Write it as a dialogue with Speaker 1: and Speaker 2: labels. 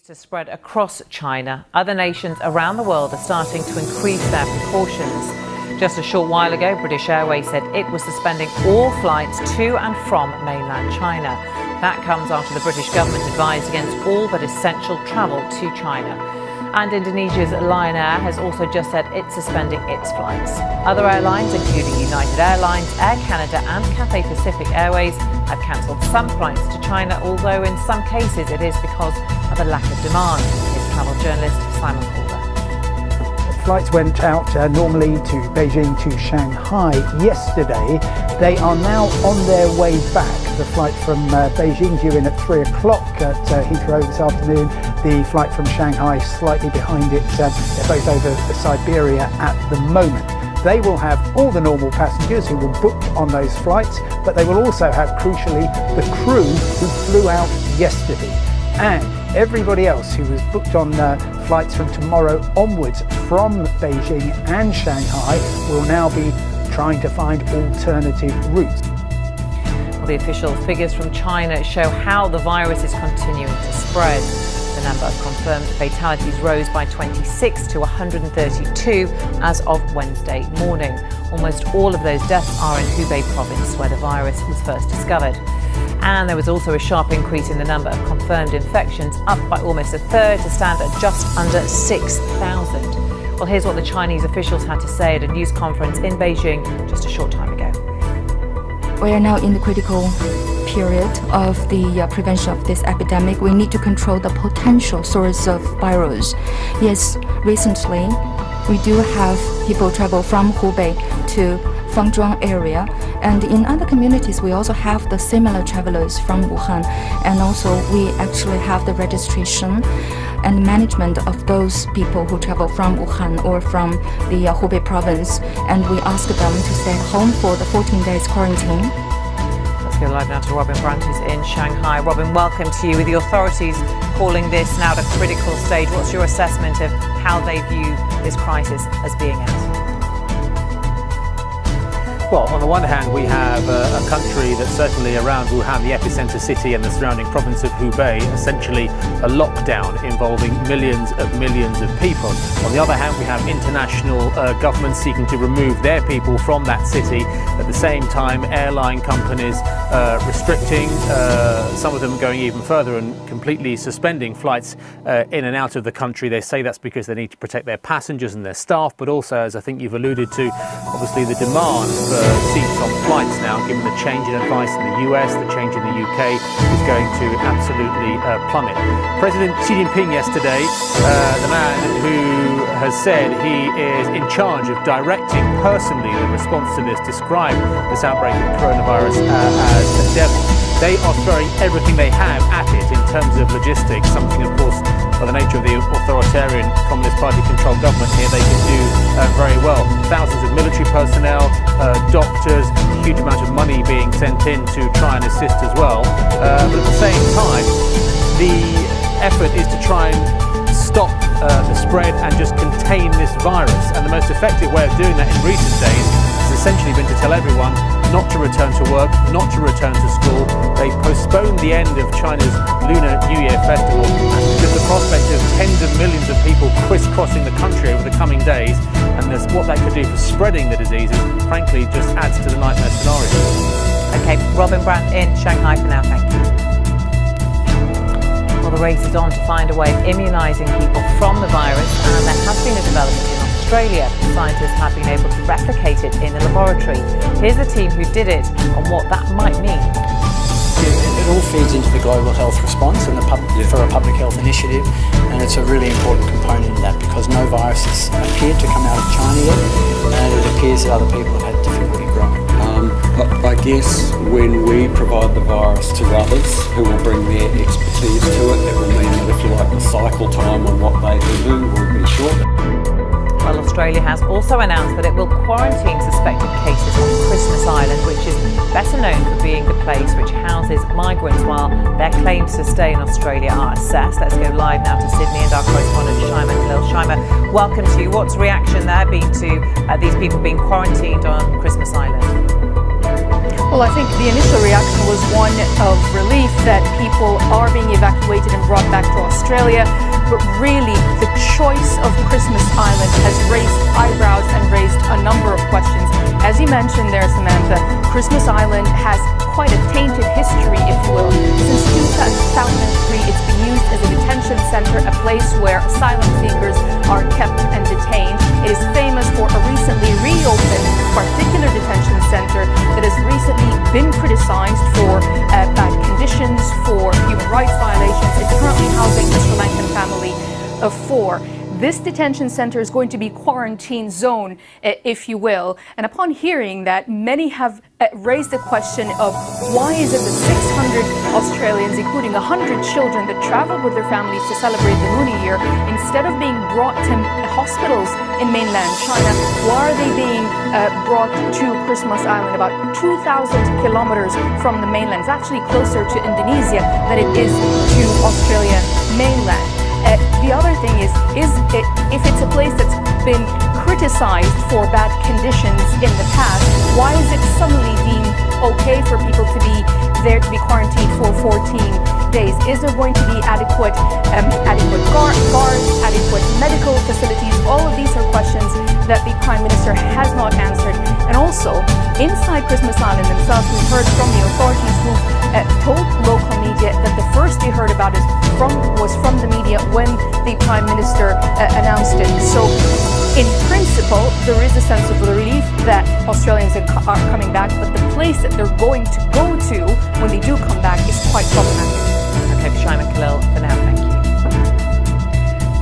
Speaker 1: To spread across China, other nations around the world are starting to increase their precautions. Just a short while ago, British Airways said it was suspending all flights to and from mainland China. That comes after the British government advised against all but essential travel to China. And Indonesia's Lion Air has also just said it's suspending its flights. Other airlines, including United Airlines, Air Canada and Cathay Pacific Airways, have cancelled some flights to China, although in some cases it is because of a lack of demand. Here's travel journalist Simon Calder.
Speaker 2: Flights went out normally to Beijing to Shanghai yesterday. They are now on their way back. The flight from Beijing due in at 3 o'clock at Heathrow this afternoon. The flight from Shanghai slightly behind it. They're both over Siberia at the moment. They will have all the normal passengers who were booked on those flights, but they will also have, crucially, the crew who flew out yesterday. And everybody else who was booked on flights from tomorrow onwards from Beijing and Shanghai will now be trying to find alternative routes.
Speaker 1: Well, the official figures from China show how the virus is continuing to spread. The number of confirmed fatalities rose by 26 to 132 as of Wednesday morning. Almost all of those deaths are in Hubei province, where the virus was first discovered. And there was also a sharp increase in the number of confirmed infections, up by almost a third to stand at just under 6,000. Well, here's what the Chinese officials had to say at a news conference in Beijing just a short time ago.
Speaker 3: We are now in the critical period of the prevention of this epidemic. We need to control the potential source of virus. Yes, recently we do have people travel from Hubei to Fangzhuang area, and in other communities we also have the similar travelers from Wuhan, and also we actually have the registration and management of those people who travel from Wuhan or from the Hubei province, and we ask them to stay at home for the 14 days quarantine.
Speaker 1: Let's go live now to Robin Brandt, who's in Shanghai. Robin, welcome to you. With the authorities calling this now the critical stage, what's your assessment of how they view this crisis as being at?
Speaker 4: Well, on the one hand, we have a country that's certainly around Wuhan, the epicenter city, and the surrounding province of Hubei, essentially a lockdown involving millions of people. On the other hand, we have international governments seeking to remove their people from that city. At the same time, airline companies restricting, some of them going even further and completely suspending flights in and out of the country. They say that's because they need to protect their passengers and their staff, but also, as I think you've alluded to, obviously the demand for seats on flights now, given the change in advice in the US, the change in the UK, is going to absolutely plummet. President Xi Jinping yesterday, the man who has said he is in charge of directing personally the response to this, described this outbreak of coronavirus as a devil. They are throwing everything they have at it in terms of logistics, something, of course, by the nature of the authoritarian Communist Party-controlled government here, they can do very well. Thousands of military personnel, doctors, a huge amount of money being sent in to try and assist as well. But at the same time, the effort is to try and stop the spread and just contain this virus. And the most effective way of doing that in recent days has essentially been to tell everyone not to return to work, not to return to school. They postponed the end of China's Lunar New Year festival with the prospect of tens of millions of people crisscrossing the country over the coming days, and what that could do for spreading the disease, frankly, just adds to the nightmare scenario.
Speaker 1: Okay, Robin Brandt in Shanghai for now, thank you. Well, the race is on to find a way of immunising people from the virus, and there has been a development in Australia. Scientists have been able to replicate it in a laboratory. Here's the team who did it and what that might mean.
Speaker 5: It all feeds into the global health response and for a public health initiative, and it's a really important component in that because no viruses appeared to come out of China yet, and it appears that other people have had difficulty growing.
Speaker 6: I guess when we provide the virus to others who will bring their expertise to it, it will mean that, if you like, the cycle time on what they can do will be shorter.
Speaker 1: Well, Australia has also announced that it will quarantine suspected cases on Christmas Island, which is better known for being the place which houses migrants while their claims to stay in Australia are assessed. Let's go live now to Sydney and our correspondent Shima Khalil. Shima, welcome to you. What's reaction there been to these people being quarantined on Christmas Island?
Speaker 7: Well, I think the initial reaction was one of relief that people are being evacuated and brought back to Australia. But really, the choice of Christmas Island has raised eyebrows and raised a number of questions. As you mentioned there, Samantha, Christmas Island has quite a tainted history, if you will. Since 2003, it's been used as a detention center, a place where asylum seekers are kept and detained. It is famous for a recently reopened particular detention center that has recently been criticized for bad conditions, for human rights violations. It's currently housing a Sri Lankan family of 4. This detention center is going to be quarantine zone, if you will. And upon hearing that, many have raised the question of why is it that 600 Australians, including 100 children that traveled with their families to celebrate the Lunar Year, instead of being brought to hospitals in mainland China, why are they being brought to Christmas Island, about 2,000 kilometers from the mainland? It's actually closer to Indonesia than it is to Australia mainland. The other thing is if it's a place that's been criticized for bad conditions in the past, why is it suddenly deemed okay for people to be there to be quarantined for 14 days? Is there going to be adequate guards, adequate medical facilities? All of these are questions that the Prime Minister has not answered. And also, inside Christmas Island themselves, we've heard from the authorities who told local media that the first they heard about it was from the media when the Prime Minister announced it. So, in principle, there is a sense of relief that Australians are coming back, but the place that they're going to go to when they do come back is quite problematic.
Speaker 1: Okay, Shima Khalil for now, thank you.